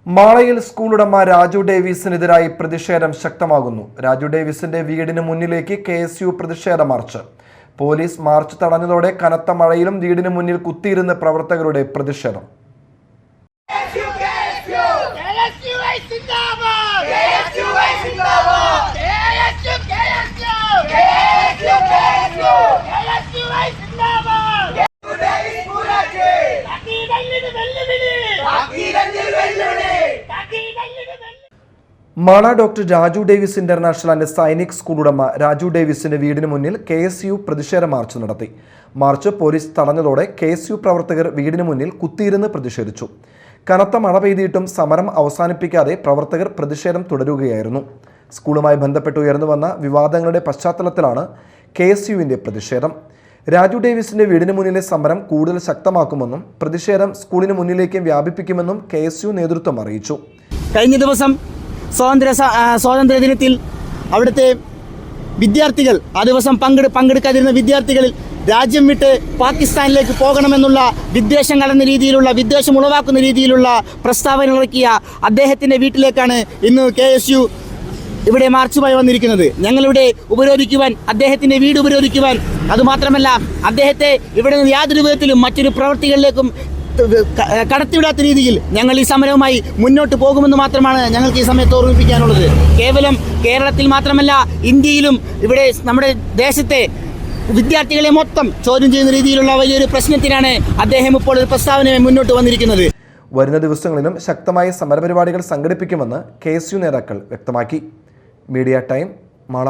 മാളയിൽ school ഉടമ രാജു ഡേവിസിനെതിരായി പ്രതിഷേധം ശക്തമാകുന്നു. രാജു ഡേവിസിന്റെ വീടിന് മുന്നിലേക്ക് KSU പ്രതിഷേധ മാർച്ച്. പോലീസ് മാർച്ച് തടഞ്ഞതോടെ കനത്ത മഴയിലും വീടിന് മുന്നിൽ കുത്തിയിരുന്ന പ്രവർത്തകരുടെ പ്രതിഷേധം. Mala doctor Raju Davis international and Sainik school ഉടമ രാജു ഡേവിസിന്റെ വീടിന് മുന്നിൽ KSU പ്രതിഷേധ മാർച്ച് നടത്തി. മാർച്ച് പോലീസ് തടഞ്ഞതോടെ KSU പ്രവർത്തകർ വീടിന് മുന്നിൽ കുത്തിയിരുന്ന് പ്രതിഷേധിച്ചു. കനത്ത മഴ പെയ്തിട്ടും സമരം അവസാനിപ്പിക്കാതെ പ്രവർത്തകർ പ്രതിഷേധം തുടരുകയായിരുന്നു. സ്കൂളുമായി ബന്ധപ്പെട്ട് ഉയർന്നു വന്ന വിവാദങ്ങളുടെ പശ്ചാത്തലത്തിലാണ് KSUവിന്റെ പ്രതിഷേധം. രാജു ഡേവിസിന്റെ വീടിന് മുന്നിലെ സമരം കൂടുതൽ ശക്തമാക്കുമെന്നും പ്രതിഷേധം സ്കൂളിന് മുന്നിലേക്ക് വ്യാപിപ്പിക്കുമെന്നും KSU നേതൃത്വം അറിയിച്ചു. കഴിഞ്ഞ ദിവസം സ്വാതന്ത്ര്യ ദിനത്തിൽ അവിടുത്തെ വിദ്യാർത്ഥികൾ ആ ദിവസം പങ്കെടുക്കാതിരുന്ന വിദ്യാർത്ഥികളിൽ രാജ്യം വിട്ട് പാകിസ്ഥാനിലേക്ക് പോകണമെന്നുള്ള വിദ്വേഷം ഉളവാക്കുന്ന രീതിയിലുള്ള പ്രസ്താവന ഇറക്കിയ അദ്ദേഹത്തിൻ്റെ വീട്ടിലേക്കാണ് ഇന്ന് KSU ഇവിടെ മാർച്ചുമായി വന്നിരിക്കുന്നത്. ഞങ്ങളിവിടെ ഉപരോധിക്കുവാൻ, അദ്ദേഹത്തിൻ്റെ വീട് ഉപരോധിക്കുവാൻ, അതുമാത്രമല്ല അദ്ദേഹത്തെ ഇവിടെ നിന്ന് യാതൊരു വിധത്തിലും മറ്റൊരു പ്രവർത്തികളിലേക്കും കടത്തിവിടാത്ത രീതിയിൽ ഞങ്ങൾ ഈ സമരവുമായി മുന്നോട്ട് പോകുമെന്ന് മാത്രമാണ് ഞങ്ങൾക്ക് ഈ സമയത്ത് ഓർമ്മിപ്പിക്കാനുള്ളത്. കേവലം കേരളത്തിൽ മാത്രമല്ല, ഇന്ത്യയിലും ഇവിടെ നമ്മുടെ ദേശത്തെ വിദ്യാർത്ഥികളെ മൊത്തം ചോദ്യം ചെയ്യുന്ന രീതിയിലുള്ള വലിയൊരു പ്രശ്നത്തിനാണ് അദ്ദേഹം ഇപ്പോൾ ഒരു പ്രസ്താവനയുമായി മുന്നോട്ട് വന്നിരിക്കുന്നത്. വരുന്ന ദിവസങ്ങളിലും ശക്തമായ സമരപരിപാടികൾ സംഘടിപ്പിക്കുമെന്ന് KSU നേതാക്കൾ വ്യക്തമാക്കി. Media time, Mala.